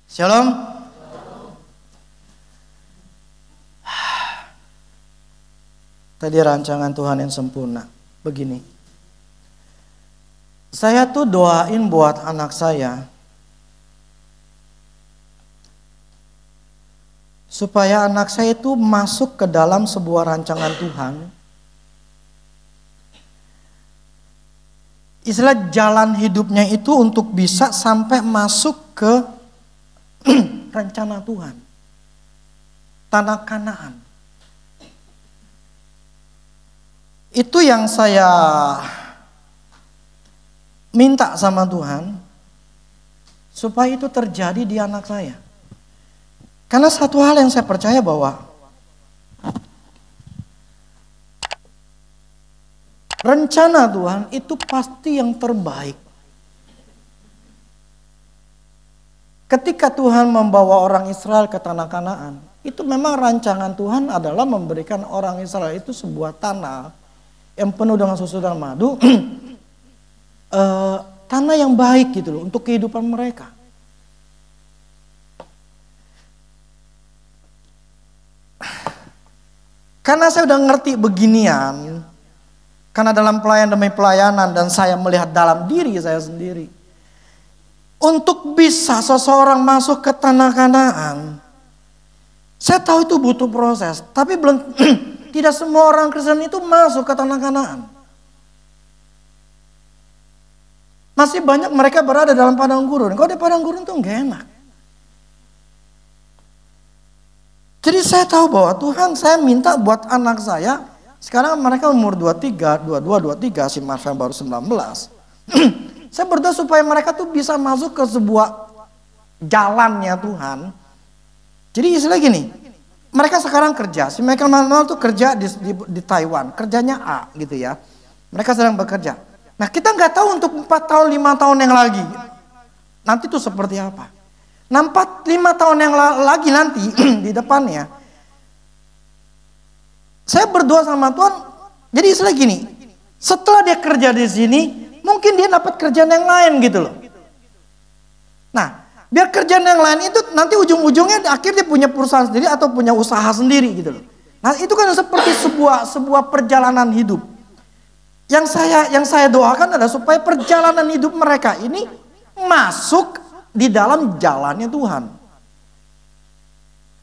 Shalom. Tadi rancangan Tuhan yang sempurna. Begini. Saya tuh doain buat anak saya supaya anak saya itu masuk ke dalam sebuah rancangan Tuhan. Istilah jalan hidupnya itu untuk bisa sampai masuk ke rencana Tuhan. Tanah Kanaan. Itu yang saya minta sama Tuhan supaya itu terjadi di anak saya. Karena satu hal yang saya percaya bahwa rencana Tuhan itu pasti yang terbaik. Ketika Tuhan membawa orang Israel ke tanah Kanaan, itu memang rancangan Tuhan adalah memberikan orang Israel itu sebuah tanah yang penuh dengan susu dan madu, tanah yang baik gitu loh untuk kehidupan mereka. Karena saya udah ngerti beginian, karena dalam pelayan demi pelayanan dan saya melihat dalam diri saya sendiri. Untuk bisa seseorang masuk ke tanah Kanaan, saya tahu itu butuh proses, tapi belum tidak semua orang Kristen itu masuk ke tanah Kanaan. Masih banyak mereka berada dalam padang gurun. Kalau di padang gurun tuh gak enak. Jadi saya tahu bahwa Tuhan saya minta buat anak saya, sekarang mereka umur 23, 22, 23, si Marvel baru 19. Saya berdoa supaya mereka tuh bisa masuk ke sebuah jalannya Tuhan. Jadi istilah gini, mereka sekarang kerja, si Michael Manuel tuh kerja di Taiwan, kerjanya A gitu ya. Mereka sedang bekerja. Nah kita nggak tahu untuk 4 tahun, 5 tahun yang lagi, nanti tuh seperti apa. Nah 4, 5 tahun yang lagi nanti di depannya, saya berdoa sama Tuhan, jadi istilah gini, setelah dia kerja di sini, mungkin dia dapat kerjaan yang lain gitu loh. Nah, biar kerjaan yang lain itu nanti ujung-ujungnya akhirnya dia punya perusahaan sendiri atau punya usaha sendiri gitu loh. Nah, itu kan seperti sebuah perjalanan hidup. Yang saya doakan adalah supaya perjalanan hidup mereka ini masuk di dalam jalannya Tuhan.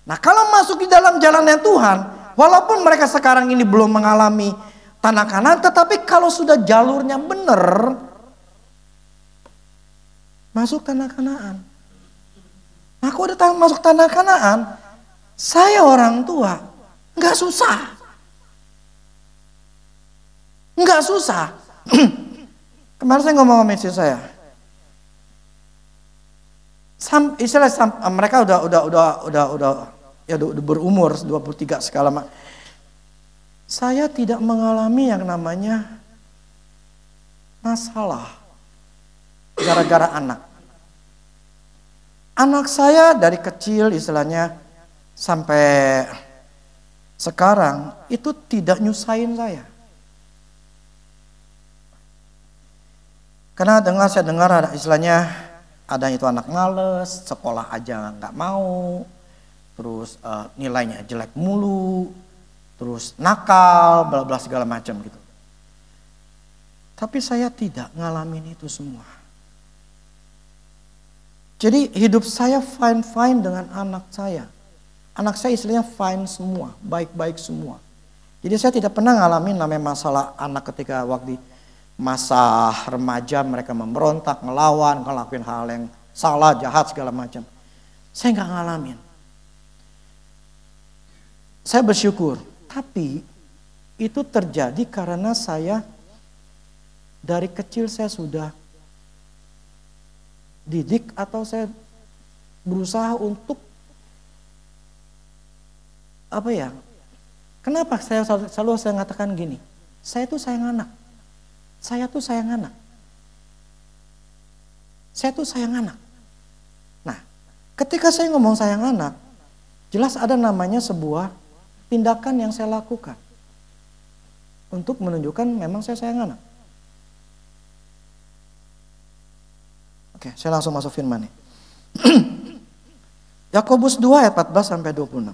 Nah, kalau masuk di dalam jalannya Tuhan, walaupun mereka sekarang ini belum mengalami tanah Kanaan, tetapi kalau sudah jalurnya benar, masuk tanah Kanaan. Nah, kalau udah masuk tanah Kanaan, saya orang tua, nggak susah. Nggak susah. Kemarin saya ngomong sama istri saya. Mereka udah berumur 23 segala macam. Saya tidak mengalami yang namanya masalah gara-gara anak. Anak saya dari kecil istilahnya sampai sekarang itu tidak nyusahin saya. Karena saya dengar ada istilahnya ada itu anak males, sekolah aja nggak mau, terus nilainya jelek mulu, terus nakal, bla bla segala macam gitu. Tapi saya tidak ngalamin itu semua. Jadi hidup saya fine dengan anak saya. Anak saya istilahnya fine semua, baik-baik semua. Jadi saya tidak pernah ngalamin namanya masalah anak ketika waktu masa remaja mereka memberontak, ngelawan, ngelakuin hal yang salah, jahat segala macam. Saya nggak ngalamin. Saya bersyukur. Tapi itu terjadi karena saya dari kecil saya sudah didik atau saya berusaha untuk apa ya? Kenapa saya selalu mengatakan gini? Saya tuh sayang anak. Saya tuh sayang anak. Saya tuh sayang anak. Nah, ketika saya ngomong sayang anak, jelas ada namanya sebuah tindakan yang saya lakukan untuk menunjukkan memang saya sayang anak. Oke, saya langsung masuk firman nih. Yakobus 2 ayat 14 sampai 26.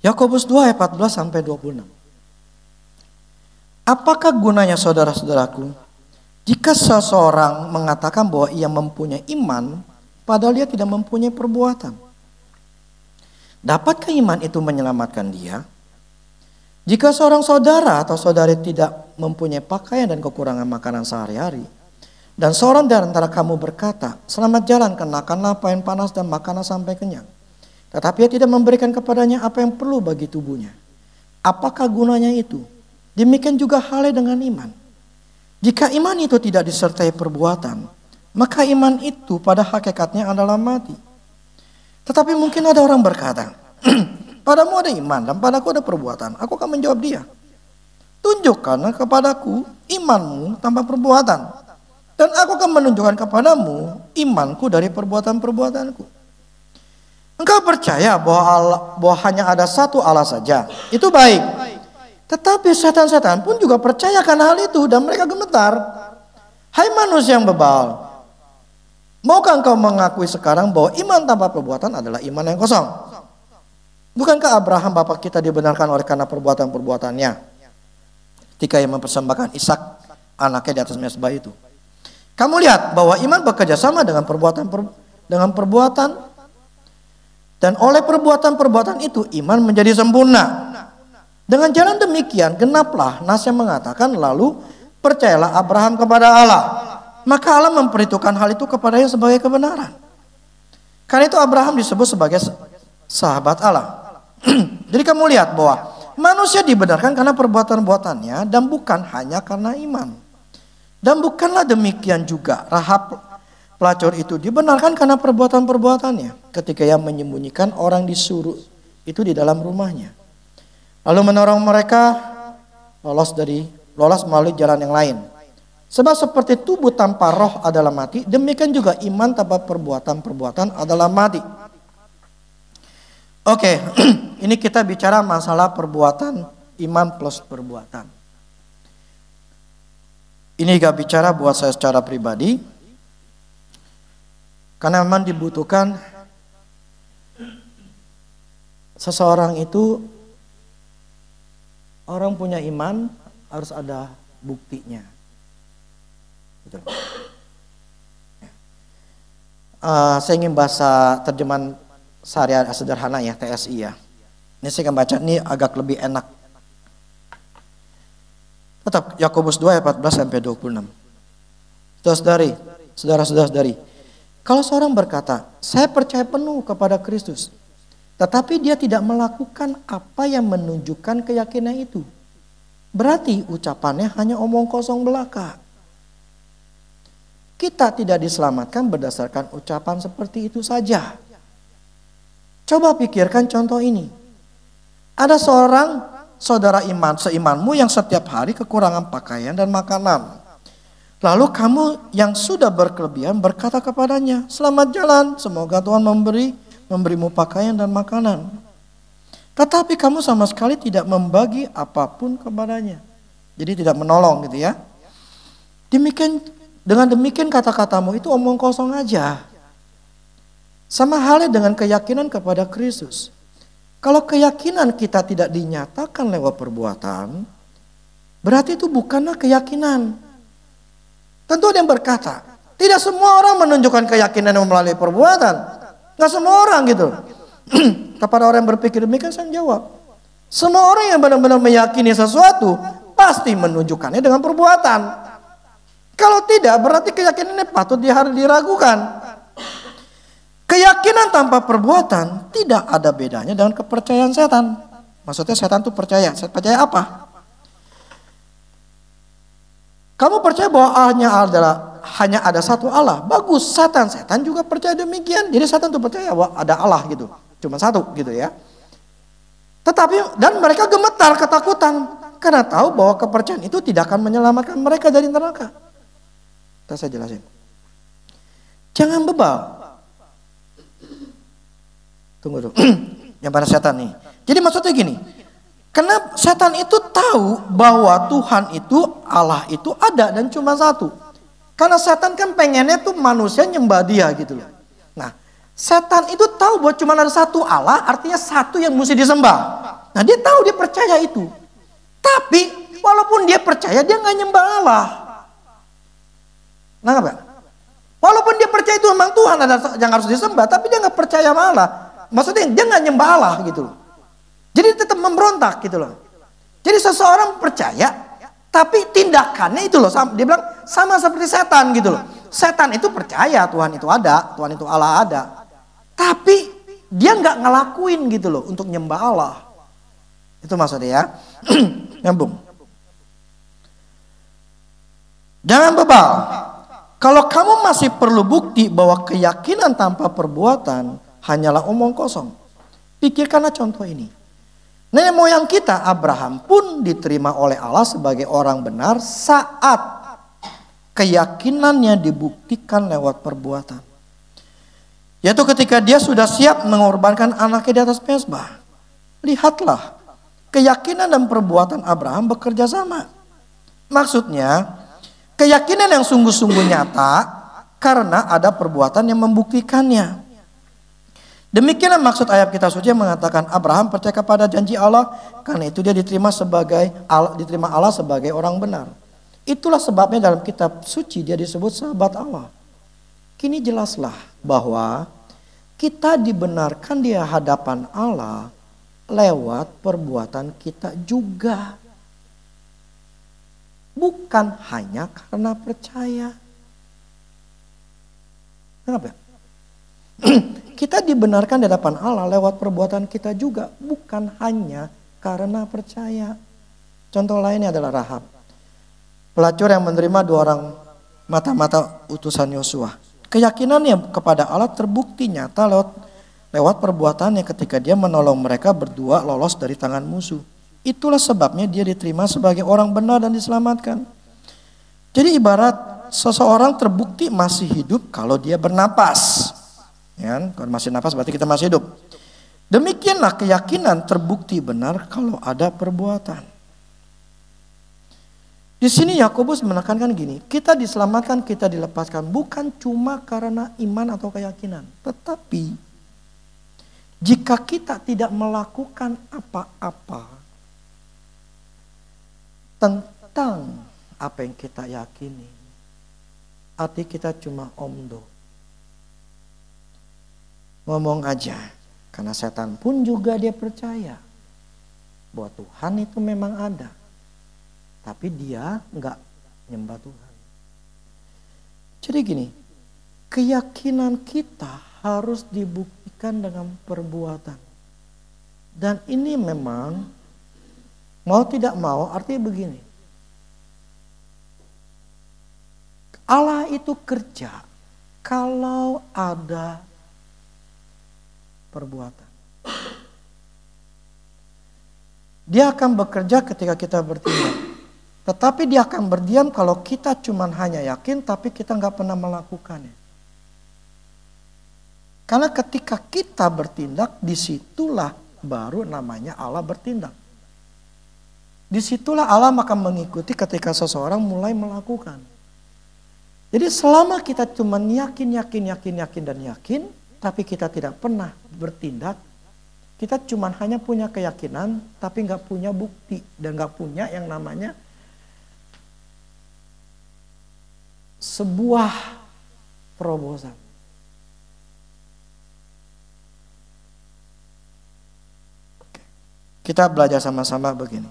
Yakobus 2 ayat 14 sampai 26. Apakah gunanya saudara-saudaraku jika seseorang mengatakan bahwa ia mempunyai iman padahal dia tidak mempunyai perbuatan? Dapatkah iman itu menyelamatkan dia? Jika seorang saudara atau saudari tidak mempunyai pakaian dan kekurangan makanan sehari-hari, dan seorang dari antara kamu berkata, selamat jalan, kenakanlah pakaian panas dan makanlah sampai kenyang, tetapi ia tidak memberikan kepadanya apa yang perlu bagi tubuhnya, apakah gunanya itu? Demikian juga halnya dengan iman. Jika iman itu tidak disertai perbuatan, maka iman itu pada hakikatnya adalah mati. Tetapi mungkin ada orang berkata, padamu ada iman dan padaku ada perbuatan. Aku akan menjawab dia, tunjukkan kepadaku imanmu tanpa perbuatan, dan aku akan menunjukkan kepadamu imanku dari perbuatan-perbuatanku. Engkau percaya bahwa hanya ada satu Allah saja, itu baik. Tetapi setan-setan pun juga percayakan hal itu dan mereka gemetar. Hai manusia yang bebal, maukah engkau mengakui sekarang bahwa iman tanpa perbuatan adalah iman yang kosong? Bukankah Abraham bapak kita dibenarkan oleh karena perbuatan-perbuatannya ketika ia mempersembahkan Ishak anaknya di atas mezbah itu? Kamu lihat bahwa iman bekerja sama dengan perbuatan, dan oleh perbuatan-perbuatan itu iman menjadi sempurna. Dengan jalan demikian genaplah nas yang mengatakan, lalu percayalah Abraham kepada Allah, maka Allah memperhitungkan hal itu kepadanya sebagai kebenaran. Karena itu Abraham disebut sebagai sahabat Allah. Jadi kamu lihat bahwa manusia dibenarkan karena perbuatan-perbuatannya dan bukan hanya karena iman. Dan bukanlah demikian juga Rahab pelacur itu dibenarkan karena perbuatan-perbuatannya ketika ia menyembunyikan orang disuruh itu di dalam rumahnya, lalu menolong mereka lolos melalui jalan yang lain. Sebab seperti tubuh tanpa roh adalah mati, demikian juga iman tanpa perbuatan-perbuatan adalah mati. Oke, ini kita bicara masalah perbuatan, iman plus perbuatan. Ini gak bicara buat saya secara pribadi, karena memang dibutuhkan seseorang itu, orang punya iman harus ada buktinya. Gitu. Saya ingin bahasa terjemahan sehari-hari sederhana ya, TSI ya. Ini saya akan baca, ini agak lebih enak. Tetap Yakobus 2 ayat 14 sampai 26. Saudara-saudari, kalau seorang berkata, saya percaya penuh kepada Kristus, tetapi dia tidak melakukan apa yang menunjukkan keyakinan itu, berarti ucapannya hanya omong kosong belaka. Kita tidak diselamatkan berdasarkan ucapan seperti itu saja. Coba pikirkan contoh ini. Ada seorang saudara seimanmu yang setiap hari kekurangan pakaian dan makanan. Lalu kamu yang sudah berkelebihan berkata kepadanya, selamat jalan, semoga Tuhan memberimu pakaian dan makanan. Tetapi kamu sama sekali tidak membagi apapun kepadanya. Jadi tidak menolong gitu ya. Dengan demikian kata-katamu itu omong kosong aja. Sama halnya dengan keyakinan kepada Kristus. Kalau keyakinan kita tidak dinyatakan lewat perbuatan, berarti itu bukanlah keyakinan. Tentu ada yang berkata, tidak semua orang menunjukkan keyakinan melalui perbuatan. Gak semua orang gitu. Kepada orang yang berpikir demikian saya jawab, semua orang yang benar-benar meyakini sesuatu pasti menunjukkannya dengan perbuatan. Kalau tidak, berarti keyakinannya patut diragukan. Keyakinan tanpa perbuatan tidak ada bedanya dengan kepercayaan setan. Maksudnya setan itu percaya. Percaya apa? Kamu percaya bahwa hanya ada satu Allah. Bagus, setan juga percaya demikian. Jadi setan itu percaya bahwa ada Allah gitu. Cuma satu gitu ya. Tetapi dan mereka gemetar ketakutan karena tahu bahwa kepercayaan itu tidak akan menyelamatkan mereka dari neraka. Saya jelasin. Jangan bebal. Tunggu dulu. Yang pada setan nih. Jadi maksudnya gini. Karena setan itu tahu bahwa Tuhan itu, Allah itu ada dan cuma satu. Karena setan kan pengennya tuh manusia nyembah dia gitu loh. Nah, setan itu tahu bahwa cuma ada satu Allah, artinya satu yang mesti disembah. Nah, dia tahu, dia percaya itu. Tapi walaupun dia percaya, dia nggak nyembah Allah. Nah, apa? Walaupun dia percaya itu memang Tuhan ada yang harus disembah, tapi dia nggak percaya sama Allah. Maksudnya dia nggak nyembah Allah gitu loh. Jadi tetap memberontak gitu loh. Jadi seseorang percaya, tapi tindakannya itu loh, dia bilang sama seperti setan gitu loh. Setan itu percaya Tuhan itu ada, Tuhan itu Allah ada. Tapi dia nggak ngelakuin gitu loh untuk nyembah Allah. Itu maksudnya ya. Nyambung. Jangan bebal. Kalau kamu masih perlu bukti bahwa keyakinan tanpa perbuatan hanyalah omong kosong. Pikirkanlah contoh ini. Nenek moyang kita Abraham pun diterima oleh Allah sebagai orang benar saat keyakinannya dibuktikan lewat perbuatan. Yaitu ketika dia sudah siap mengorbankan anaknya di atas mezbah. Lihatlah, keyakinan dan perbuatan Abraham bekerja sama. Maksudnya, keyakinan yang sungguh-sungguh nyata karena ada perbuatan yang membuktikannya. Demikianlah maksud ayat kita suci yang mengatakan Abraham percaya kepada janji Allah, karena itu dia diterima Allah sebagai orang benar. Itulah sebabnya dalam kitab suci dia disebut sahabat Allah. Kini jelaslah bahwa kita dibenarkan di hadapan Allah lewat perbuatan kita juga. Bukan hanya karena percaya. Kenapa? Kita dibenarkan di hadapan Allah lewat perbuatan kita juga. Bukan hanya karena percaya. Contoh lainnya adalah Rahab. Pelacur yang menerima 2 orang mata-mata utusan Yosua. Keyakinannya kepada Allah terbukti nyata lewat perbuatannya ketika dia menolong mereka berdua lolos dari tangan musuh. Itulah sebabnya dia diterima sebagai orang benar dan diselamatkan. Jadi ibarat seseorang terbukti masih hidup kalau dia bernapas. Ya, kalau masih napas berarti kita masih hidup. Demikianlah keyakinan terbukti benar kalau ada perbuatan. Di sini Yakobus menekankan gini, kita diselamatkan, kita dilepaskan bukan cuma karena iman atau keyakinan. Tetapi jika kita tidak melakukan apa-apa tentang apa yang kita yakini, arti kita cuma omdo. Ngomong aja, karena setan pun juga dia percaya bahwa Tuhan itu memang ada. Tapi dia enggak nyembah Tuhan. Jadi gini, keyakinan kita harus dibuktikan dengan perbuatan. Dan ini memang mau tidak mau artinya begini. Allah itu kerja kalau ada perbuatan. Dia akan bekerja ketika kita bertindak. Tetapi dia akan berdiam kalau kita cuma hanya yakin tapi kita nggak pernah melakukannya. Karena ketika kita bertindak, disitulah baru namanya Allah bertindak. Disitulah Allah akan mengikuti ketika seseorang mulai melakukan. Jadi selama kita cuma yakin, tapi kita tidak pernah bertindak, kita cuma hanya punya keyakinan, tapi nggak punya bukti dan nggak punya yang namanya sebuah terobosan. Kita belajar sama-sama begini.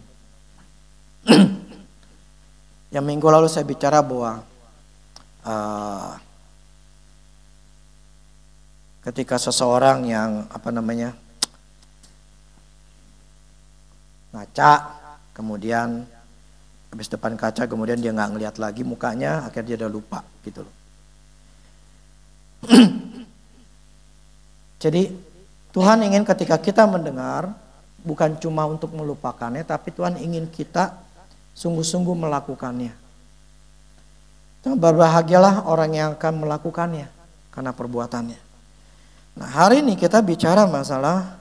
Yang minggu lalu saya bicara bahwa ketika seseorang yang ngaca, kemudian habis depan kaca, kemudian dia nggak ngelihat lagi mukanya, akhirnya dia udah lupa gitu loh. Jadi Tuhan ingin ketika kita mendengar, bukan cuma untuk melupakannya, tapi Tuhan ingin kita sungguh-sungguh melakukannya. Berbahagialah orang yang akan melakukannya karena perbuatannya. Nah, hari ini kita bicara masalah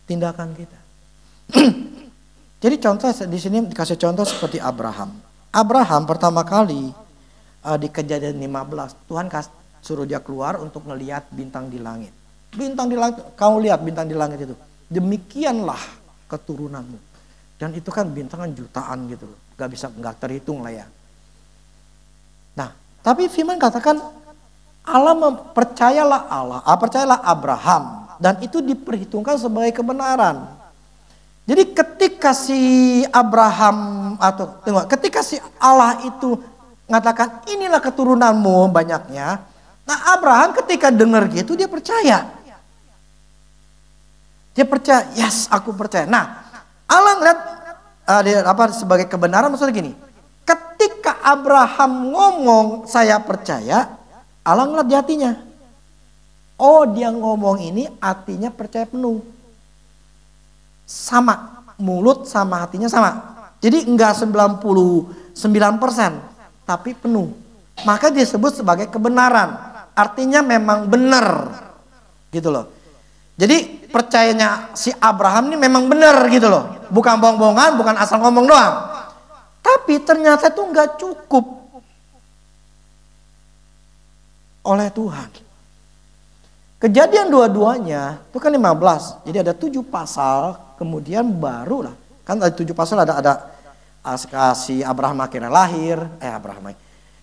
tindakan kita. Jadi contoh di sini dikasih contoh seperti Abraham. Abraham pertama kali di Kejadian 15, Tuhan suruh dia keluar untuk ngelihat bintang di langit. Bintang di langit, kamu lihat bintang di langit itu. Demikianlah keturunanmu. Dan itu kan bintang kan jutaan gitu loh. Gak terhitung lah ya. Nah, tapi firman katakan percayalah Abraham. Dan itu diperhitungkan sebagai kebenaran. Jadi ketika si Abraham ketika si Allah itu mengatakan inilah keturunanmu banyaknya. Nah Abraham ketika dengar gitu dia percaya. Dia percaya, yes aku percaya. Nah Allah ngeliat sebagai kebenaran maksudnya gini. Ketika Abraham ngomong saya percaya, Allah ngeliat di hatinya. Oh dia ngomong ini artinya percaya penuh. Sama, mulut sama hatinya sama. Jadi enggak 99%, tapi penuh. Maka disebut sebagai kebenaran. Artinya memang benar. Gitu loh. Jadi percayanya si Abraham ini memang benar gitu loh. Bukan bohong-bohongan, bukan asal ngomong doang. Tapi ternyata itu enggak cukup oleh Tuhan. Kejadian dua-duanya itu kan 15. Jadi ada 7 pasal, kemudian baru lah. Kan ada 7 pasal ada si Abraham akhirnya lahir,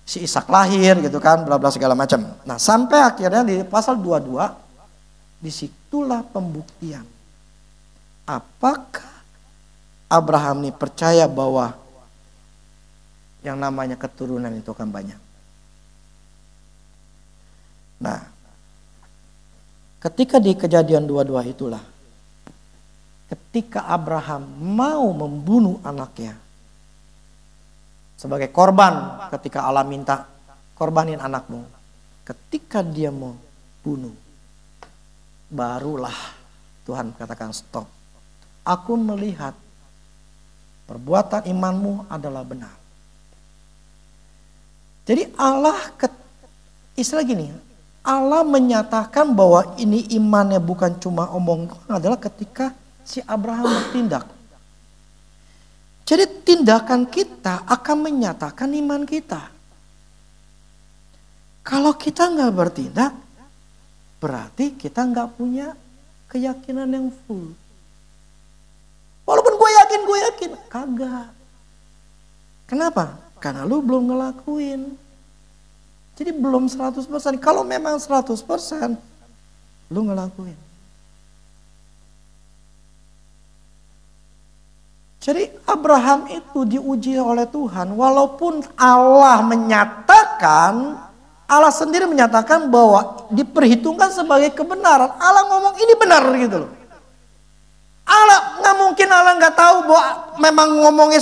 si Ishak lahir gitu kan, bla bla segala macam. Nah, sampai akhirnya di pasal 22 disitulah pembuktian. Apakah Abraham ini percaya bahwa yang namanya keturunan itu akan banyak? Nah, ketika di Kejadian 22 itulah, ketika Abraham mau membunuh anaknya sebagai korban, ketika Allah minta korbanin anakmu, ketika dia mau bunuh, barulah Tuhan katakan stop. Aku melihat perbuatan imanmu adalah benar. Jadi Allah istilah gini, Allah menyatakan bahwa ini imannya bukan cuma omong adalah ketika si Abraham bertindak. Jadi tindakan kita akan menyatakan iman kita. Kalau kita nggak bertindak, berarti kita nggak punya keyakinan yang full. Walaupun gue yakin, kagak. Kenapa? Karena lu belum ngelakuin. Jadi belum 100%. Kalau memang 100%, lu ngelakuin. Jadi Abraham itu diuji oleh Tuhan. Walaupun Allah sendiri menyatakan bahwa diperhitungkan sebagai kebenaran. Allah ngomong ini benar gitu loh. Nggak mungkin Allah nggak tahu bahwa memang ngomongnya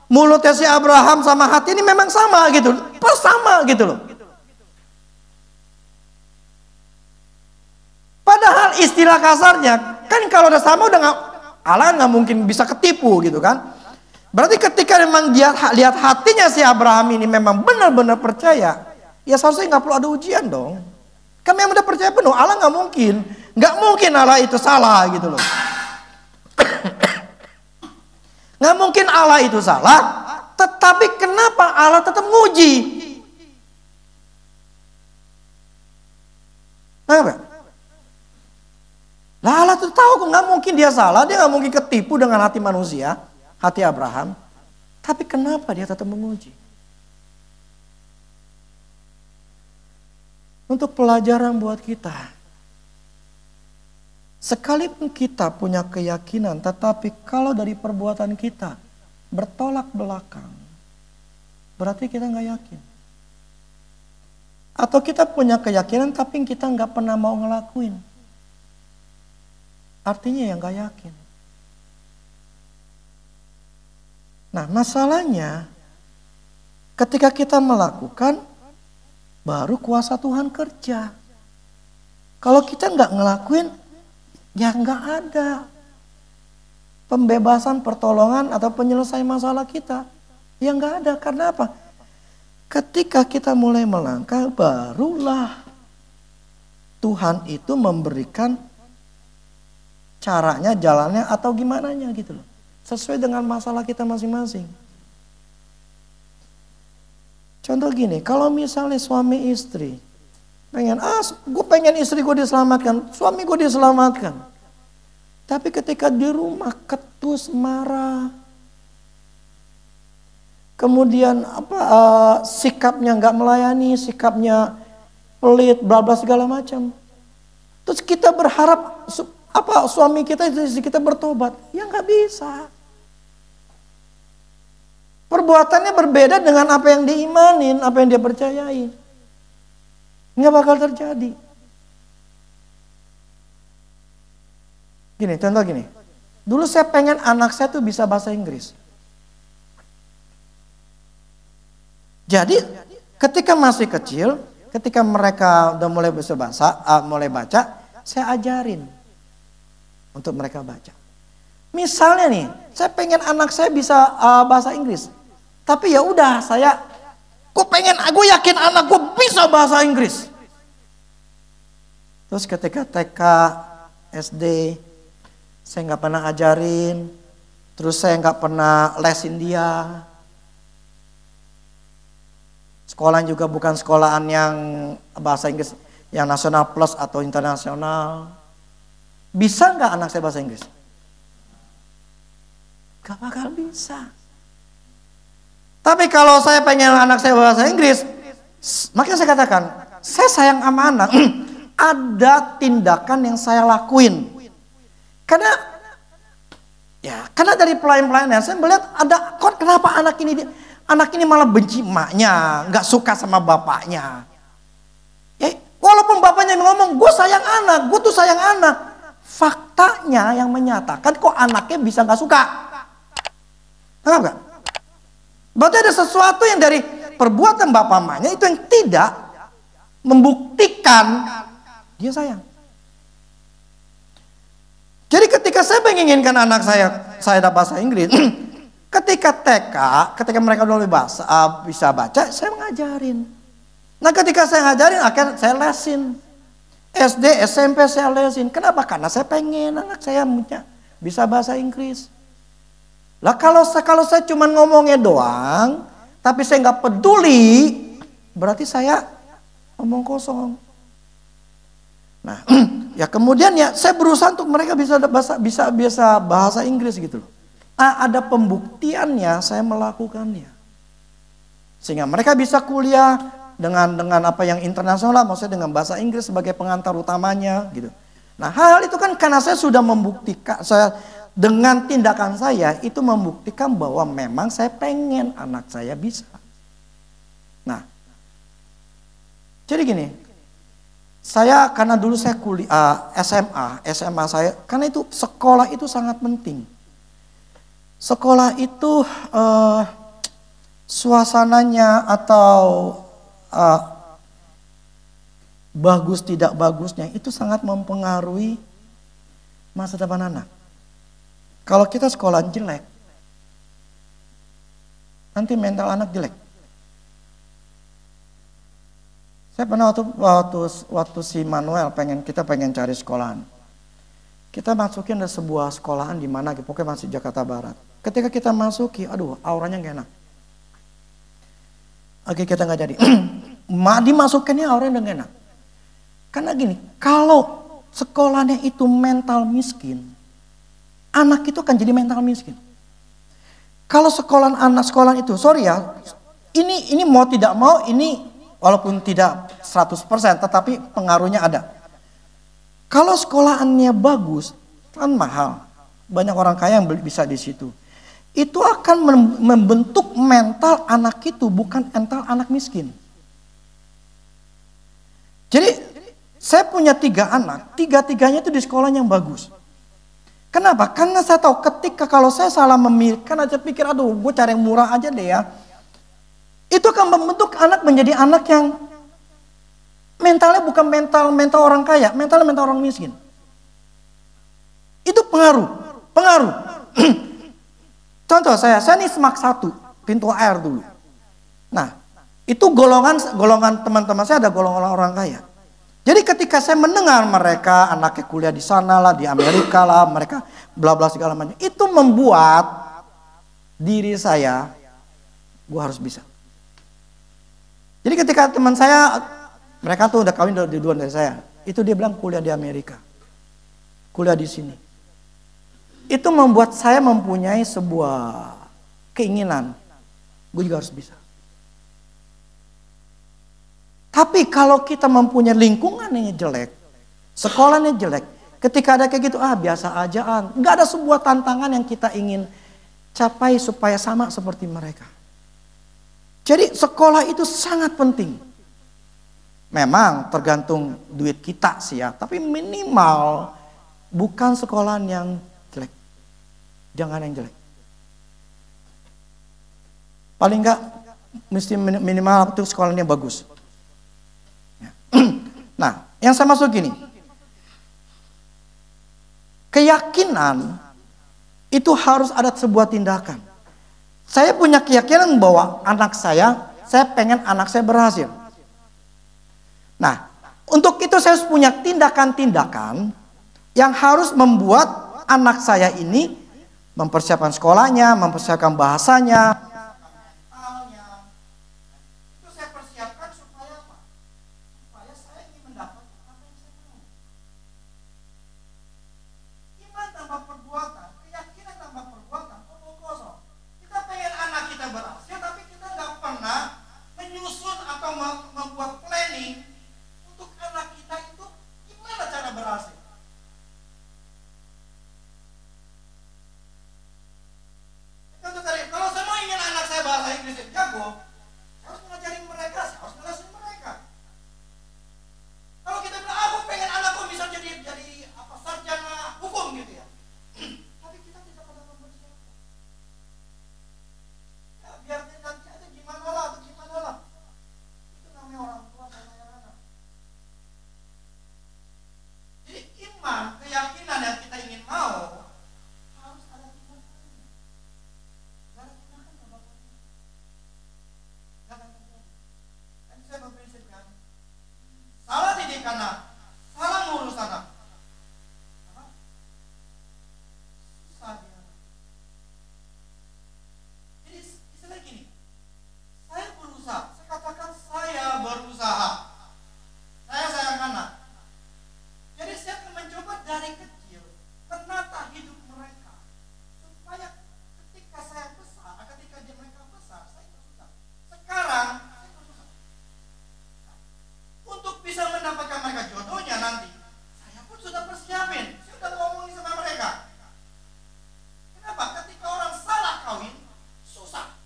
mulutnya si Abraham sama hati ini memang sama gitu. Pas sama gitu loh. Padahal istilah kasarnya kan kalau udah sama Allah nggak mungkin bisa ketipu gitu kan. Berarti ketika memang dia lihat hatinya si Abraham ini memang benar-benar percaya, ya seharusnya nggak perlu ada ujian dong. Kan memang udah percaya penuh. Allah nggak mungkin Allah itu salah gitu loh. Nggak mungkin Allah itu salah, tetapi kenapa Allah tetap nguji? Kenapa? Lah Allah tuh tahu kok nggak mungkin dia salah, dia nggak mungkin ketipu dengan hati manusia, hati Abraham. Tapi kenapa dia tetap menguji? Untuk pelajaran buat kita. Sekalipun kita punya keyakinan, tetapi kalau dari perbuatan kita bertolak belakang, berarti kita nggak yakin. Atau kita punya keyakinan tapi kita nggak pernah mau ngelakuin. Artinya yang gak yakin. Nah masalahnya ketika kita melakukan baru kuasa Tuhan kerja. Kalau kita gak ngelakuin ya gak ada pembebasan, pertolongan atau penyelesaian masalah kita. Ya gak ada. Karena apa? Ketika kita mulai melangkah barulah Tuhan itu memberikan caranya, jalannya atau gimananya gitu loh. Sesuai dengan masalah kita masing-masing. Contoh gini, kalau misalnya suami istri gue pengen istri gue diselamatkan, suami gue diselamatkan. Tapi ketika di rumah ketus, marah, kemudian sikapnya nggak melayani, sikapnya pelit, bla bla segala macam. Terus kita berharap suami kita, istri kita bertobat, ya nggak bisa. Perbuatannya berbeda dengan apa yang diimanin, apa yang dia percayai. Nggak bakal terjadi. Gini, contoh gini. Dulu saya pengen anak saya tuh bisa bahasa Inggris. Jadi ketika masih kecil, ketika mereka udah mulai bisa mulai baca, saya ajarin untuk mereka baca. Misalnya nih, saya pengen anak saya bisa bahasa Inggris. Tapi ya udah, gue yakin anak gue bisa bahasa Inggris. Terus ketika TK, SD, saya nggak pernah ajarin. Terus saya nggak pernah lesin dia. Sekolah juga bukan sekolahan yang bahasa Inggris yang nasional plus atau internasional. Bisa nggak anak saya bahasa Inggris? Gak bakal bisa. Tapi kalau saya pengen anak saya bahasa Inggris, makanya saya katakan, saya sayang sama anak. Ada tindakan yang saya lakuin. Karena dari pelayan-pelayan saya melihat kenapa anak ini malah benci emaknya, nggak suka sama bapaknya. Ya, walaupun bapaknya ngomong, gue sayang anak, gue tuh sayang anak. Faktanya yang menyatakan kok anaknya bisa nggak suka. Kenapa nggak? Berarti ada sesuatu yang dari perbuatan bapak emaknya itu yang tidak membuktikan dia sayang. Jadi ketika saya menginginkan anak saya dapat bahasa Inggris, ketika TK, ketika mereka udah bisa baca, saya ngajarin. Nah ketika saya ngajarin, akhirnya saya lesin. SD, SMP saya lesin. Kenapa? Karena saya pengen anak saya bisa bahasa Inggris. Lah kalau saya cuma ngomongnya doang, tapi saya nggak peduli, berarti saya ngomong kosong. Nah, ya kemudian ya saya berusaha untuk mereka bisa bahasa Inggris gitu loh. Ada pembuktiannya, saya melakukannya. Sehingga mereka bisa kuliah dengan apa yang internasional, maksudnya dengan bahasa Inggris sebagai pengantar utamanya gitu. Nah, hal itu kan karena saya sudah membuktikan, dengan tindakan saya itu membuktikan bahwa memang saya pengen anak saya bisa. Nah, jadi gini, karena dulu saya kuliah SMA saya, karena itu sekolah itu sangat penting. Sekolah itu suasananya atau bagus tidak bagusnya itu sangat mempengaruhi masa depan anak. Kalau kita sekolah jelek, nanti mental anak jelek. Saya pernah waktu si Manuel kita pengen cari sekolahan. Kita masukin ada sebuah sekolahan di mana, pokoknya masih Jakarta Barat. Ketika kita masuki, auranya gak enak. Oke, kita nggak jadi. Dimasukinnya auranya udah gak enak. Karena gini, kalau sekolahnya itu mental miskin, anak itu akan jadi mental miskin. Kalau sekolahan itu, sorry ya, ini mau tidak mau, ini walaupun tidak 100%, tetapi pengaruhnya ada. Kalau sekolahannya bagus, kan mahal. Banyak orang kaya yang bisa di situ. Itu akan membentuk mental anak itu, bukan mental anak miskin. Jadi, saya punya 3 anak, 3-tiganya itu di sekolah yang bagus. Kenapa? Karena saya tahu ketika kalau saya salah memilih, kan aja pikir, gue cari yang murah aja deh ya. Itu akan membentuk anak menjadi anak yang mentalnya bukan mental orang kaya, mentalnya mental orang miskin. Itu pengaruh. Contoh saya nih SMAK 1, pintu air dulu. Nah, itu golongan teman-teman saya ada golongan orang kaya. Jadi ketika saya mendengar mereka anaknya kuliah di sana lah, di Amerika lah, mereka bla bla segala macam, itu membuat diri saya, gue harus bisa. Jadi ketika teman saya, mereka tuh udah kawin di duluan dari saya. Itu dia bilang kuliah di Amerika. Kuliah di sini. Itu membuat saya mempunyai sebuah keinginan. Gue juga harus bisa. Tapi kalau kita mempunyai lingkungan yang jelek, sekolahnya jelek, ketika ada kayak gitu, biasa aja. Nggak ada sebuah tantangan yang kita ingin capai supaya sama seperti mereka. Jadi sekolah itu sangat penting. Memang tergantung duit kita sih ya, tapi minimal bukan sekolahan yang jelek. Jangan yang jelek. Paling enggak mesti minimal itu sekolahnya bagus. Nah, yang saya maksud gini. Keyakinan itu harus ada sebuah tindakan. Saya punya keyakinan bahwa saya pengen anak saya berhasil. Nah, untuk itu saya harus punya tindakan-tindakan yang harus membuat anak saya ini mempersiapkan sekolahnya, mempersiapkan bahasanya. Itu saya persiapkan supaya apa? Supaya saya ingin mendapatkan apa yang saya mau. Iman tanpa perbuatan, keyakinan tanpa perbuatan, omong kosong. Kita pengen anak kita berhasil, tapi kita nggak pernah menyusun atau membuat planning untuk anak kita itu gimana cara berhasil. Contoh tadi, kalau saya mau ingin anak saya bahasa Inggris jago, saya harus mengajarin mereka, saya harus ngelasin mereka. Kalau kita bilang, aku pengen anakku bisa jadi sarjana hukum gitu ya. Tapi kita tidak pernah mempersiapkan. Ya biar dia nanti aja gimana lah. Itu namanya orang tua sama anak. Jadi iman, keyakinan yang kita ingin mau harus ada tindakannya. Gak ada tindakan gak bakal. Gak akan terjadi. Dan saya berprinsipkan, salah didik anak, salah ngurus anak. Susah dia. Jadi istilah gini, saya berusaha, saya katakan saya berusaha. Saya sayang anak. Jadi saya akan mencoba dari kecil menata hidup mereka supaya ketika saya besar, ketika mereka besar, saya ikut susah. Sekarang saya ikut susah. Untuk bisa mendapatkan mereka jodohnya nanti, saya pun sudah persiapin. Saya sudah ngomongin sama mereka. Kenapa? Ketika orang salah kawin, susah.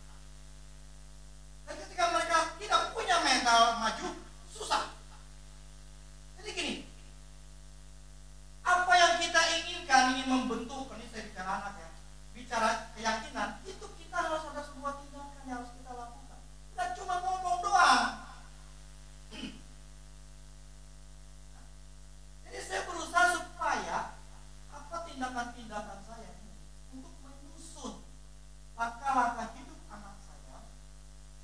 Dan ketika mereka tidak punya mental maju, susah. Jadi gini, apa yang kita inginkan, ingin membentuk, ini saya bicara anak ya, bicara keyakinan, itu kita harus ada sebuah tindakan yang harus kita lakukan. Tidak cuma ngomong doang. Jadi saya berusaha supaya apa tindakan-tindakan saya ini untuk menyusun langkah-langkah hidup anak saya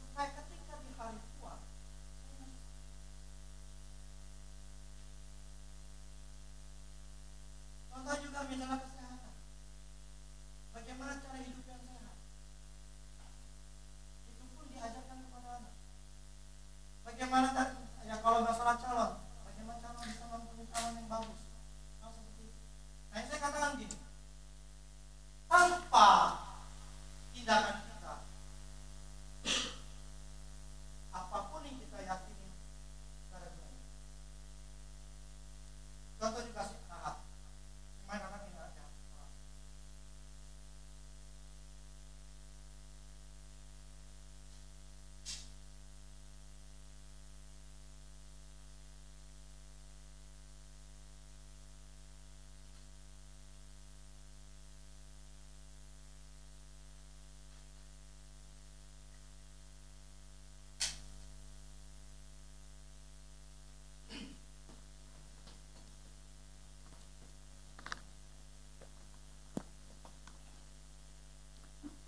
supaya ketika di hari tua saya masih. Contoh juga misalnya kesehatan. Bagaimana cara hidup yang sehat? Itu pun diajarkan kepada anak. Bagaimana ya kalau masalah calon, bagaimana calon bisa mempunyai calon yang bagus? Hal seperti itu. Nah, saya katakan gini, tanpa tindakan kita, apapun yang kita yakini, tidak ada gunanya. Contoh dikasih anak, main anak ini aja.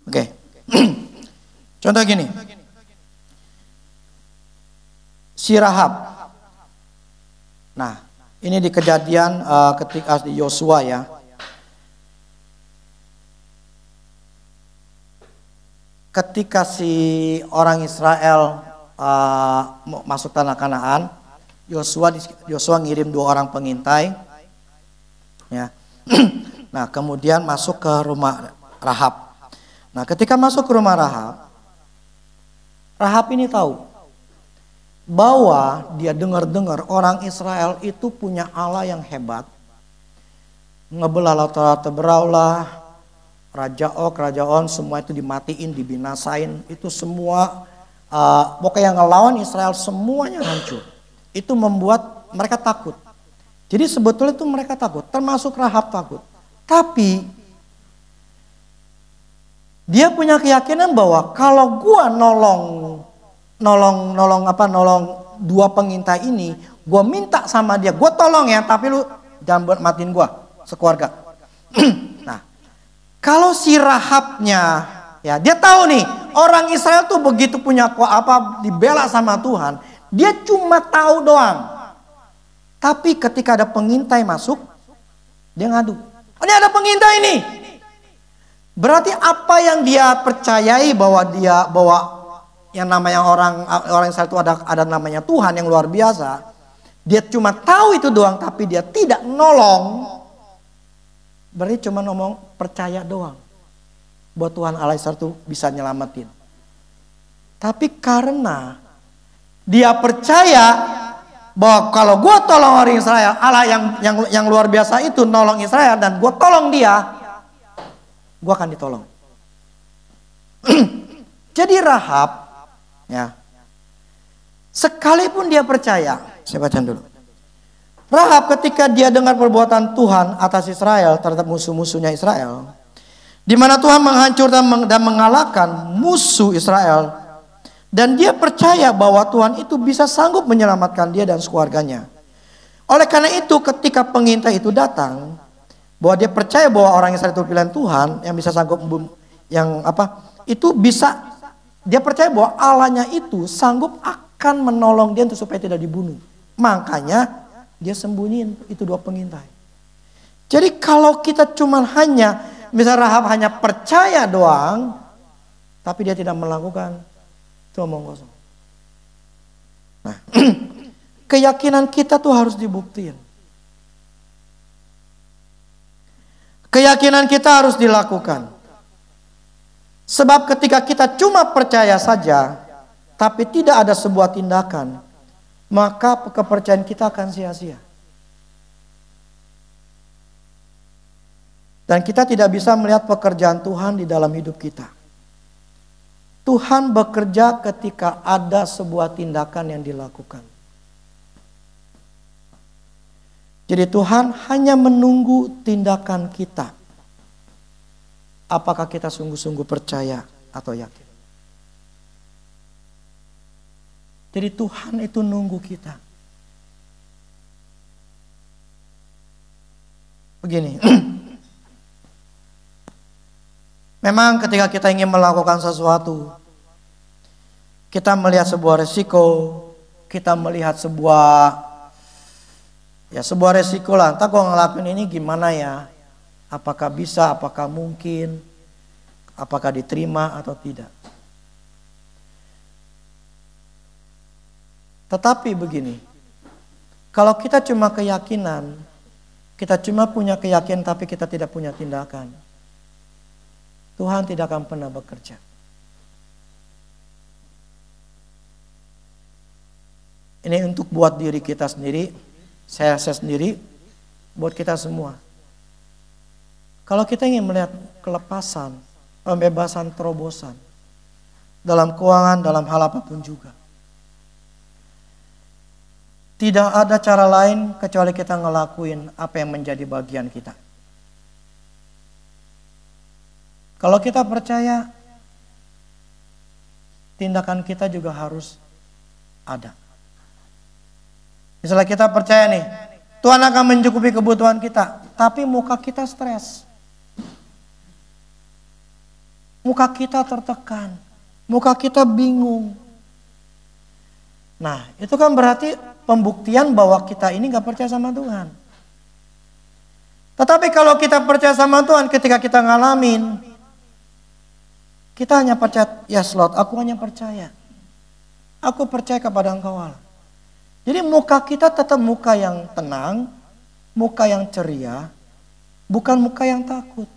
Oke. Contoh gini. Si Rahab. Nah, ini di Kejadian ketika di Yosua ya. Ketika si orang Israel mau masuk tanah Kanaan, Yosua ngirim 2 orang pengintai, ya. Nah, kemudian masuk ke rumah Rahab. Nah, ketika masuk ke rumah Rahab, Rahab ini tahu bahwa dia dengar-dengar orang Israel itu punya Allah yang hebat. Ngebelah lautan beraulah, Raja Og, Raja On, semua itu dimatiin, dibinasain. Itu semua, pokoknya yang ngelawan Israel semuanya hancur. Itu membuat mereka takut. Jadi sebetulnya itu mereka takut, termasuk Rahab takut. Tapi dia punya keyakinan bahwa kalau gua nolong 2 pengintai ini, gua minta sama dia, gua tolong ya, tapi lu jangan matiin gua sekeluarga. Nah, kalau si Rahabnya, ya dia tahu nih orang Israel tuh begitu punya dibela sama Tuhan, dia cuma tahu doang. Tapi ketika ada pengintai masuk, dia ngadu. Oh, ini ada pengintai nih. Berarti apa yang dia percayai bahwa yang namanya orang Israel itu ada namanya Tuhan yang luar biasa. Dia cuma tahu itu doang, tapi dia tidak nolong. Berarti cuma ngomong percaya doang buat Tuhan Allah Israel itu bisa nyelamatin. Tapi karena dia percaya bahwa kalau gue tolong orang Israel, Allah yang luar biasa itu nolong Israel, dan gue tolong dia, gue akan ditolong. Jadi Rahab, ya, sekalipun dia percaya, saya baca dulu. Rahab ketika dia dengar perbuatan Tuhan atas Israel terhadap musuh-musuhnya Israel, di mana Tuhan menghancurkan dan mengalahkan musuh Israel, dan dia percaya bahwa Tuhan itu bisa sanggup menyelamatkan dia dan keluarganya. Oleh karena itu ketika pengintai itu datang, bahwa dia percaya bahwa orang Israel itu pilihan Tuhan yang bisa sanggup itu bisa, dia percaya bahwa Allahnya itu sanggup akan menolong dia supaya tidak dibunuh. Makanya dia sembunyiin itu 2 pengintai. Jadi kalau kita cuma misal Rahab hanya percaya doang, tapi dia tidak melakukan, itu omong kosong. Nah, keyakinan kita tuh harus dibuktiin. Keyakinan kita harus dilakukan. Sebab ketika kita cuma percaya saja, tapi tidak ada sebuah tindakan, maka kepercayaan kita akan sia-sia. Dan kita tidak bisa melihat pekerjaan Tuhan di dalam hidup kita. Tuhan bekerja ketika ada sebuah tindakan yang dilakukan. Jadi Tuhan hanya menunggu tindakan kita. Apakah kita sungguh-sungguh percaya atau yakin? Jadi Tuhan itu nunggu kita. Begini. Memang ketika kita ingin melakukan sesuatu, kita melihat sebuah resiko, kita melihat sebuah resiko lah. Entah gue ngelakuin ini gimana ya? Apakah bisa, apakah mungkin, apakah diterima atau tidak. Tetapi begini, kalau kita cuma keyakinan, kita cuma punya keyakinan tapi kita tidak punya tindakan, Tuhan tidak akan pernah bekerja. Ini untuk buat diri kita sendiri, saya sendiri, buat kita semua. Kalau kita ingin melihat kelepasan, pembebasan, terobosan dalam keuangan, dalam hal apapun juga, tidak ada cara lain kecuali kita ngelakuin apa yang menjadi bagian kita. Kalau kita percaya, tindakan kita juga harus ada. Misalnya kita percaya nih, Tuhan akan mencukupi kebutuhan kita, tapi muka kita stres. Muka kita tertekan, muka kita bingung. Nah, itu kan berarti pembuktian bahwa kita ini gak percaya sama Tuhan. Tetapi kalau kita percaya sama Tuhan, ketika kita ngalamin, kita hanya percaya, ya Lord, aku hanya percaya. Aku percaya kepada Engkau Allah. Jadi muka kita tetap muka yang tenang, muka yang ceria, bukan muka yang takut.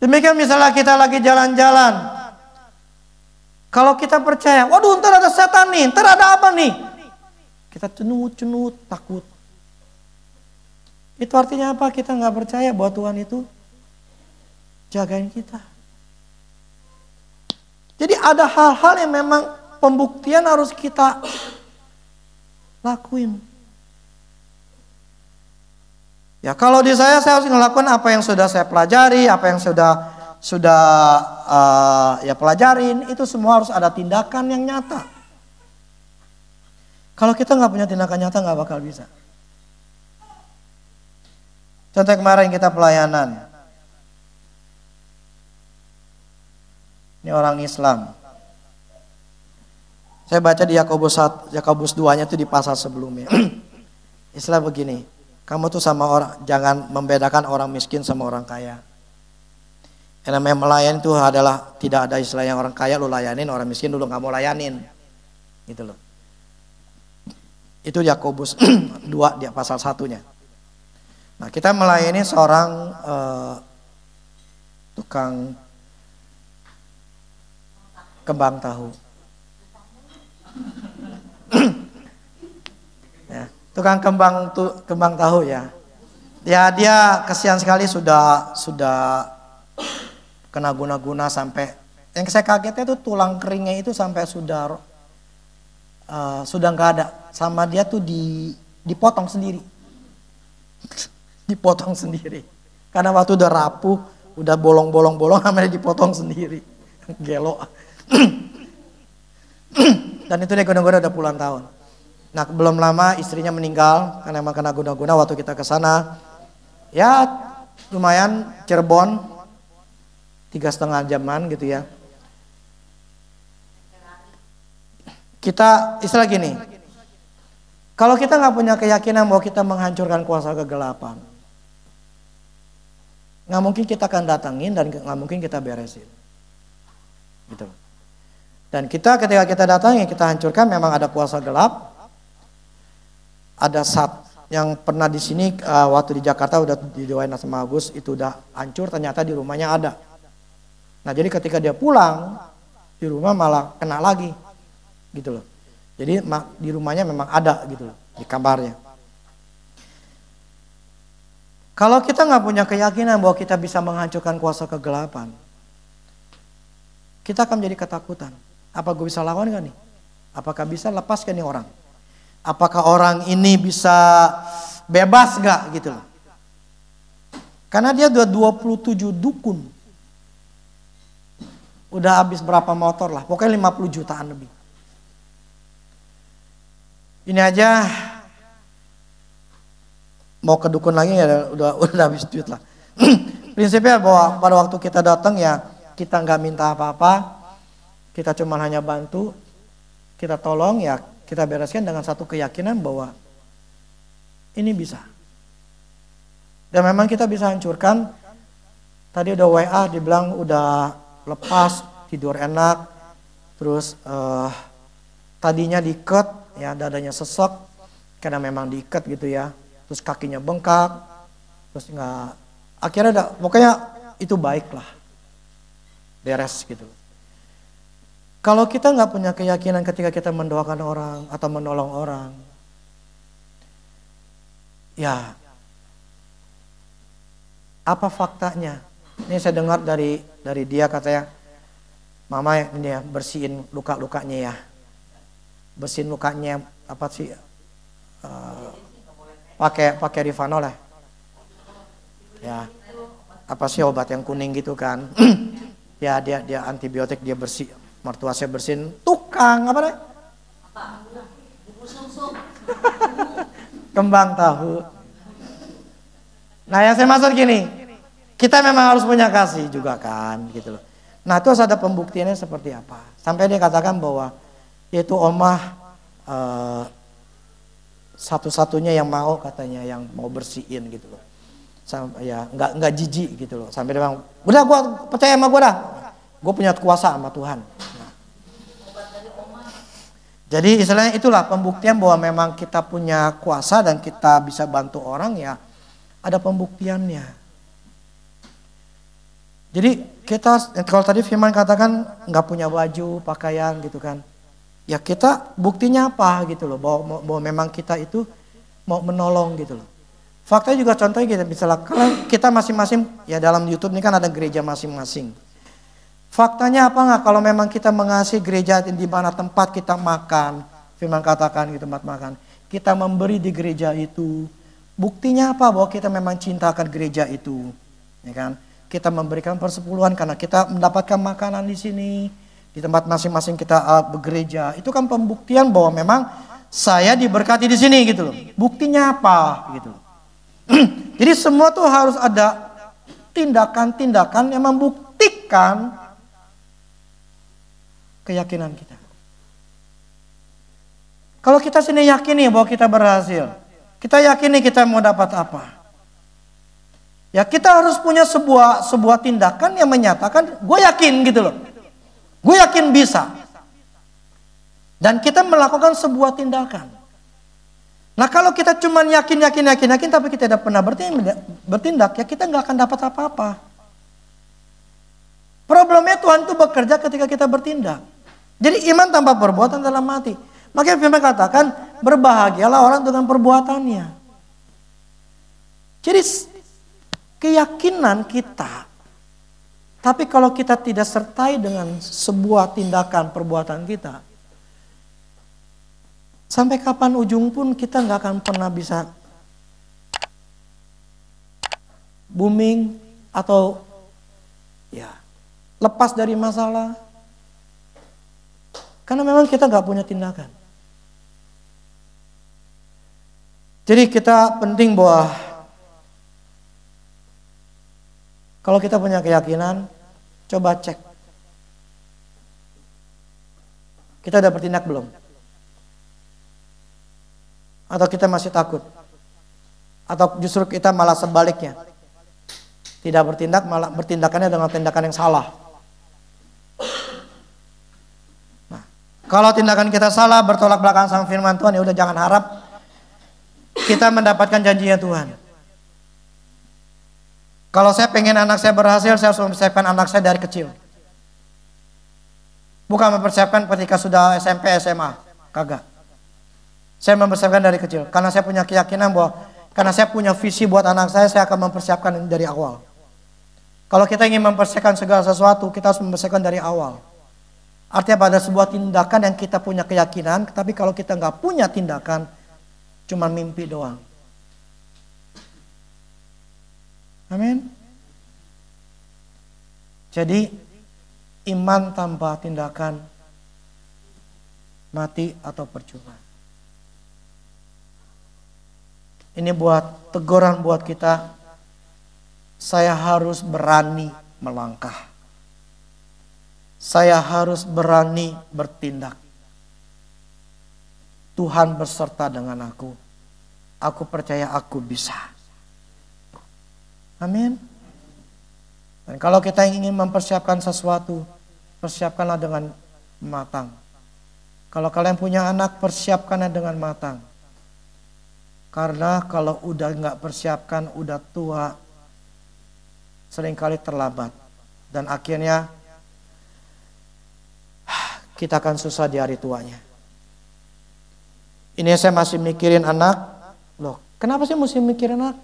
Demikian misalnya kita lagi jalan-jalan. Kalau kita percaya, waduh ntar ada setan nih, ntar ada apa nih? Kita cenut-cenut, takut. Itu artinya apa? Kita nggak percaya bahwa Tuhan itu jagain kita. Jadi ada hal-hal yang memang pembuktian harus kita lakuin. Ya kalau di saya harus ngelakuin apa yang sudah saya pelajari, apa yang sudah ya pelajarin, itu semua harus ada tindakan yang nyata. Kalau kita nggak punya tindakan nyata nggak bakal bisa. Contoh kemarin kita pelayanan. Ini orang Islam. Saya baca di Yakobus 2-nya itu di pasal sebelumnya. Istilah begini, kamu tuh sama orang, jangan membedakan orang miskin sama orang kaya. Yang namanya melayan itu adalah tidak ada istilah yang orang kaya lu layanin, orang miskin dulu nggak mau layanin. Gitu loh. Itu Yakobus 2 di pasal 1-nya. Nah, kita melayani seorang tukang kembang tahu. Ya, tukang kembang tahu ya. Ya dia kesian sekali sudah kena guna-guna sampai yang saya kagetnya itu tulang keringnya itu sampai sudah nggak ada. Sama dia tuh dipotong sendiri. Dipotong sendiri. Karena waktu udah rapuh, udah bolong-bolong akhirnya dipotong sendiri. Gelo. Dan itu dia guna-guna udah puluhan tahun. Nah belum lama istrinya meninggal karena emang kena guna-guna waktu kita ke sana. Ya lumayan Cirebon 3,5 jaman gitu ya. Kita istilah gini. Kalau kita nggak punya keyakinan bahwa kita menghancurkan kuasa kegelapan, nggak mungkin kita akan datangin dan nggak mungkin kita beresin. Gitu. Dan ketika kita datang yang kita hancurkan memang ada kuasa gelap. Ada yang pernah di sini waktu di Jakarta udah didoain sama Agus itu udah hancur, ternyata di rumahnya ada. Nah jadi ketika dia pulang di rumah malah kena lagi gitu loh. Jadi di rumahnya memang ada gitu loh di kamarnya. Kalau kita nggak punya keyakinan bahwa kita bisa menghancurkan kuasa kegelapan, kita akan menjadi ketakutan. Apa gue bisa lawan gak nih? Apakah bisa lepaskan nih orang? Apakah orang ini bisa bebas gak gitu loh. Karena dia udah 27 dukun. Udah habis berapa motor lah. Pokoknya 50 jutaan lebih. Ini aja mau ke dukun lagi ya udah habis duit lah. Prinsipnya bahwa pada waktu kita datang ya kita nggak minta apa-apa. Kita cuma hanya bantu, kita tolong ya kita bereskan dengan satu keyakinan bahwa ini bisa. Dan memang kita bisa hancurkan. Tadi udah WA dibilang udah lepas, tidur enak. Terus tadinya diikat, ya dadanya sesek karena memang diikat gitu ya. Terus kakinya bengkak. Terus akhirnya pokoknya itu baik lah. Beres gitu. Kalau kita nggak punya keyakinan ketika kita mendoakan orang atau menolong orang, ya apa faktanya? Ini saya dengar dari dia katanya, Mama ini ya bersihin luka-lukanya ya, bersihin lukanya apa sih? Pakai Rivanol ya, apa sih obat yang kuning gitu kan? Ya dia antibiotik dia bersih. Mertua saya bersihin tukang apa deh? Kembang tahu. Nah yang saya maksud gini, kita memang harus punya kasih juga kan gitu loh. Nah itu harus ada pembuktiannya seperti apa. Sampai dia katakan bahwa yaitu omah satu-satunya yang mau katanya yang mau bersihin gitu loh. Ya nggak jijik gitu loh. Sampai dia bilang, udah gue percaya sama gue dah. Gue punya kuasa sama Tuhan. Nah, Jadi istilahnya itulah pembuktian bahwa memang kita punya kuasa dan kita bisa bantu orang ya. Ada pembuktiannya. Jadi kita kalau tadi Firman katakan nggak punya baju, pakaian gitu kan. Ya kita buktinya apa gitu loh. Bahwa memang kita itu mau menolong gitu loh. Faktanya juga contohnya kita misalnya kalau kita masing-masing ya dalam YouTube ini kan ada gereja masing-masing. Faktanya apa nggak kalau memang kita mengasihi gereja di mana tempat kita makan, Firman katakan di tempat makan, kita memberi di gereja itu, buktinya apa bahwa kita memang cintakan gereja itu, ya kan? Kita memberikan persepuluhan karena kita mendapatkan makanan di sini, di tempat masing-masing kita begereja, itu kan pembuktian bahwa memang saya diberkati di sini gitu loh. Buktinya apa gitu? Jadi semua tuh harus ada tindakan-tindakan yang membuktikan keyakinan kita. Kalau kita sini yakin nih bahwa kita berhasil, kita yakin nih kita mau dapat apa, ya kita harus punya sebuah tindakan yang menyatakan gue yakin gitu loh, gue yakin bisa, dan kita melakukan sebuah tindakan. Nah kalau kita cuma yakin tapi kita tidak pernah bertindak, ya kita nggak akan dapat apa-apa. Problemnya Tuhan itu bekerja ketika kita bertindak. Jadi iman tanpa perbuatan dalam mati. Makanya Firman katakan berbahagialah orang dengan perbuatannya. Jadi keyakinan kita, tapi kalau kita tidak sertai dengan sebuah tindakan perbuatan kita, sampai kapan ujung pun kita nggak akan pernah bisa booming atau ya lepas dari masalah. Karena memang kita nggak punya tindakan. Jadi kita penting bahwa kalau kita punya keyakinan, coba cek. Kita udah bertindak belum? Atau kita masih takut? Atau justru kita malah sebaliknya? Tidak bertindak, malah bertindakannya dengan tindakan yang salah. Nah, kalau tindakan kita salah, bertolak belakang sama firman Tuhan, ya udah jangan harap kita mendapatkan janjinya Tuhan. Kalau saya pengen anak saya berhasil, saya harus mempersiapkan anak saya dari kecil. Bukan mempersiapkan ketika sudah SMP, SMA. Kagak. Saya mempersiapkan dari kecil. Karena saya punya keyakinan bahwa, karena saya punya visi buat anak saya akan mempersiapkan dari awal. Kalau kita ingin mempersiapkan segala sesuatu, kita harus mempersiapkan dari awal. Artinya pada sebuah tindakan yang kita punya keyakinan, tapi kalau kita nggak punya tindakan, cuma mimpi doang. Amin. Jadi iman tanpa tindakan mati atau percuma. Ini buat teguran buat kita. Saya harus berani melangkah. Saya harus berani bertindak. Tuhan berserta dengan aku. Aku percaya aku bisa. Amin. Dan kalau kita ingin mempersiapkan sesuatu, persiapkanlah dengan matang. Kalau kalian punya anak, persiapkanlah dengan matang. Karena kalau udah nggak persiapkan, udah tua, seringkali terlambat. Dan akhirnya kita akan susah di hari tuanya. Ini saya masih mikirin anak. Loh, kenapa sih mesti mikirin anak?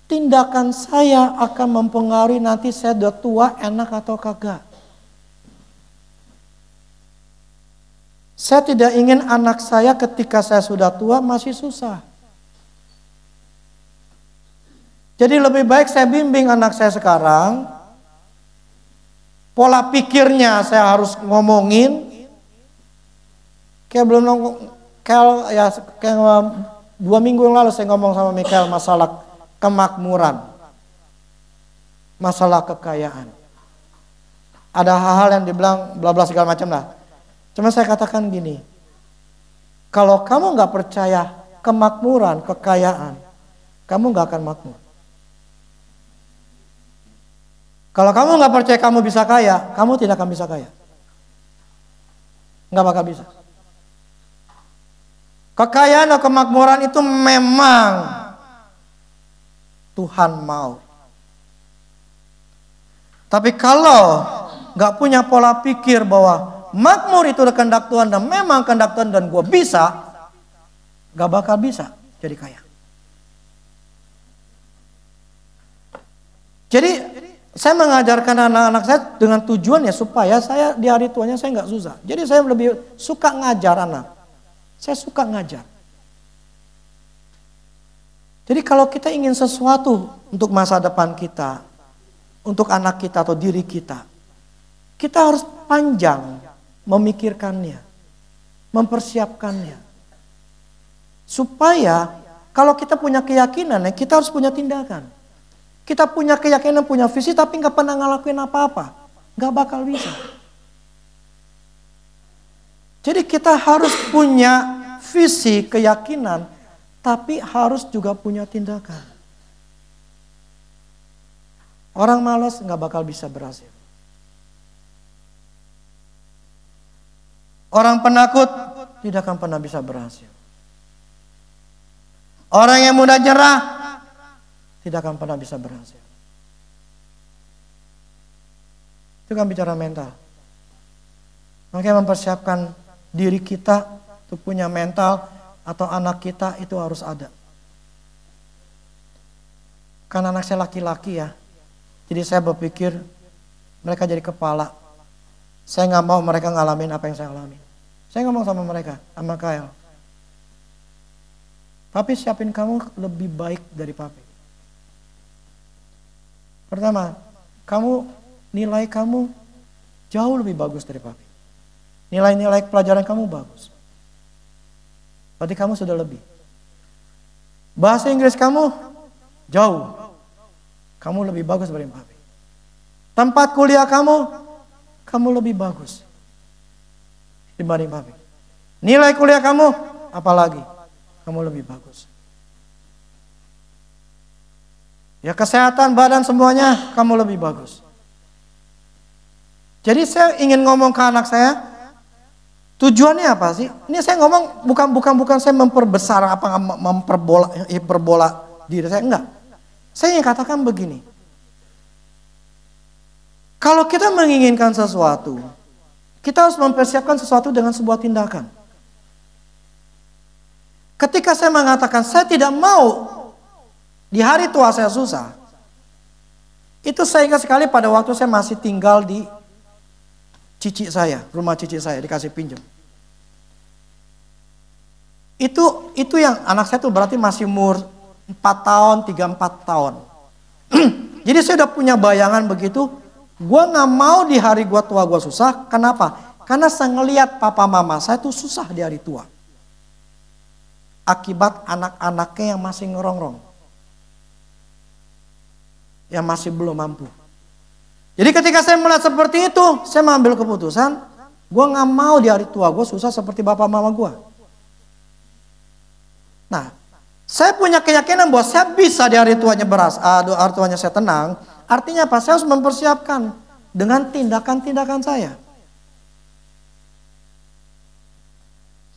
Tindakan saya akan mempengaruhi nanti saya udah tua, enak atau kagak. Saya tidak ingin anak saya ketika saya sudah tua masih susah. Jadi lebih baik saya bimbing anak saya sekarang. Pola pikirnya saya harus ngomongin. Kayak belum kayak 2 minggu yang lalu saya ngomong sama Mikael masalah kemakmuran, masalah kekayaan. Ada hal-hal yang dibilang bla bla segala macam lah. Cuma saya katakan gini, kalau kamu nggak percaya kemakmuran, kekayaan, kamu nggak akan makmur. Kalau kamu nggak percaya kamu bisa kaya, kamu tidak akan bisa kaya. Nggak bakal bisa. Kekayaan atau kemakmuran itu memang Tuhan mau. Tapi kalau nggak punya pola pikir bahwa makmur itu kehendak Tuhan dan memang kehendak Tuhan dan gue bisa, nggak bakal bisa jadi kaya. Jadi saya mengajarkan anak-anak saya dengan tujuan ya supaya saya di hari tuanya saya nggak susah. Jadi saya lebih suka ngajar anak. Saya suka ngajar. Jadi kalau kita ingin sesuatu untuk masa depan kita, untuk anak kita atau diri kita harus panjang memikirkannya, mempersiapkannya. Supaya kalau kita punya keyakinan, kita harus punya tindakan. Kita punya keyakinan, punya visi tapi nggak pernah ngelakuin apa-apa, nggak bakal bisa. Jadi kita harus punya visi, keyakinan, tapi harus juga punya tindakan. Orang malas nggak bakal bisa berhasil. Orang penakut tidak akan pernah bisa berhasil. Orang yang mudah nyerah tidak akan pernah bisa berhasil. Itu kan bicara mental. Makanya mempersiapkan diri kita untuk punya mental atau anak kita itu harus ada. Karena anak saya laki-laki ya. Jadi saya berpikir mereka jadi kepala. Saya nggak mau mereka ngalamin apa yang saya alami. Saya ngomong sama mereka, sama Kyle. Papi siapin kamu lebih baik dari papi. Pertama, nilai kamu jauh lebih bagus dari papi. Nilai-nilai pelajaran kamu bagus. Berarti kamu sudah lebih. Bahasa Inggris kamu jauh. Kamu lebih bagus dari papi. Tempat kuliah kamu lebih bagus dibanding papi. Nilai kuliah kamu, apalagi kamu lebih bagus. Ya kesehatan badan semuanya kamu lebih bagus. Jadi saya ingin ngomong ke anak saya, tujuannya apa sih? Ini saya ngomong bukan saya memperbesar apa hiperbola diri saya, enggak. Saya ingin katakan begini. Kalau kita menginginkan sesuatu, kita harus mempersiapkan sesuatu dengan sebuah tindakan. Ketika saya mengatakan saya tidak mau di hari tua saya susah, itu saya ingat sekali pada waktu saya masih tinggal di rumah cici saya dikasih pinjam. Itu yang anak saya tuh berarti masih umur 4 tahun, 3-4 tahun. Jadi saya udah punya bayangan begitu. Gue gak mau di hari gue tua gue susah. Kenapa? Karena saya ngeliat papa mama saya tuh susah di hari tua. Akibat anak-anaknya yang masih ngerongrong. Yang masih belum mampu. Jadi ketika saya melihat seperti itu, saya mengambil keputusan. Gue gak mau di hari tua gue susah seperti bapak mama gue. Nah, saya punya keyakinan bahwa saya bisa di hari tuanya hari tuanya saya tenang. Artinya apa? Saya harus mempersiapkan dengan tindakan-tindakan saya.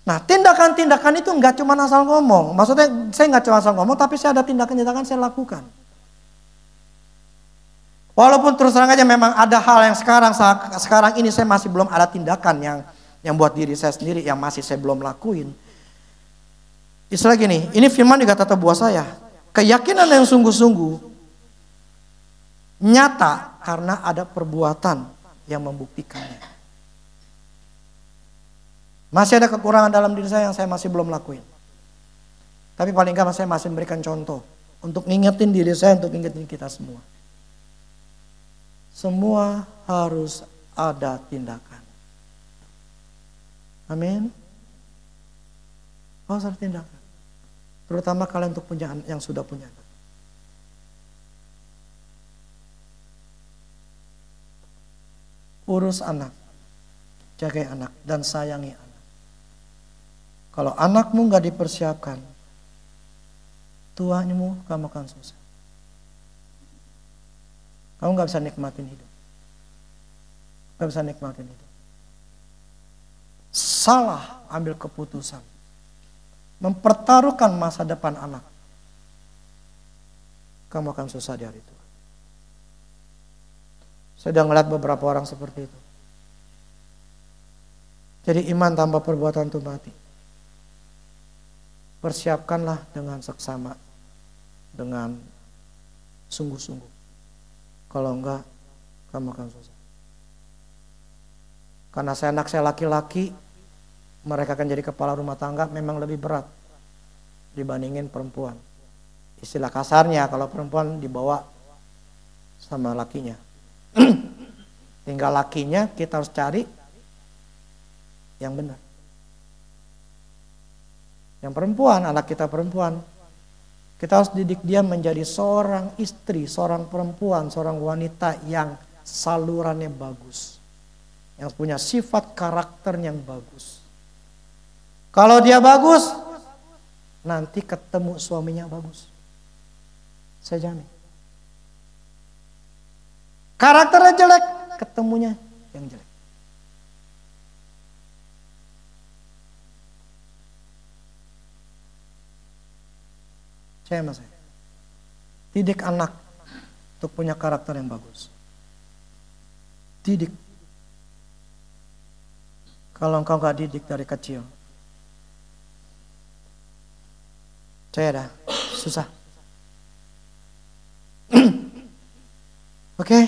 Nah, tindakan-tindakan itu nggak cuma asal ngomong. Maksudnya saya nggak cuma asal ngomong, tapi saya ada tindakan-tindakan saya lakukan. Walaupun terus terang aja memang ada hal yang sekarang ini saya masih belum ada tindakan yang buat diri saya sendiri yang masih saya belum lakuin. Istilah gini, ini firman juga kata buat saya. Keyakinan yang sungguh-sungguh nyata karena ada perbuatan yang membuktikannya. Masih ada kekurangan dalam diri saya yang saya masih belum lakuin. Tapi paling nggak saya masih memberikan contoh untuk ngingetin diri saya, untuk ngingetin kita semua. Semua harus ada tindakan. Amin. Harus ada tindakan. Terutama kalian untuk punya yang sudah punya anak. Urus anak, jaga anak, dan sayangi anak. Kalau anakmu gak dipersiapkan, tuamu kamu akan susah. Kamu gak bisa nikmatin hidup. Gak bisa nikmatin hidup. Salah ambil keputusan. mempertaruhkan masa depan anak, kamu akan susah di hari itu. Saya sudah ngeliat beberapa orang seperti itu. Jadi iman tanpa perbuatan itu mati. Persiapkanlah dengan seksama, dengan sungguh-sungguh. Kalau enggak, kamu akan susah. Karena saya anak saya laki-laki, mereka akan jadi kepala rumah tangga memang lebih berat dibandingin perempuan. Istilah kasarnya kalau perempuan dibawa sama lakinya. Tinggal lakinya kita harus cari yang benar. Yang perempuan, anak kita perempuan, kita harus didik dia menjadi seorang istri, seorang perempuan, seorang wanita yang salurannya bagus. Yang punya sifat karakter yang bagus. Kalau dia bagus, nanti ketemu suaminya bagus. Saya jamin. Karakternya jelek, ketemunya yang jelek. Saya sama saya. Didik anak untuk punya karakter yang bagus. Didik. Kalau engkau gak didik dari kecil, saya dah susah. Oke,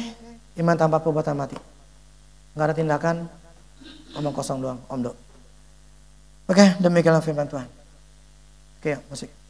iman tanpa perbuatan mati. Gak ada tindakan, omong kosong doang, Om Do. Oke, demikianlah firman Tuhan. Oke, musik.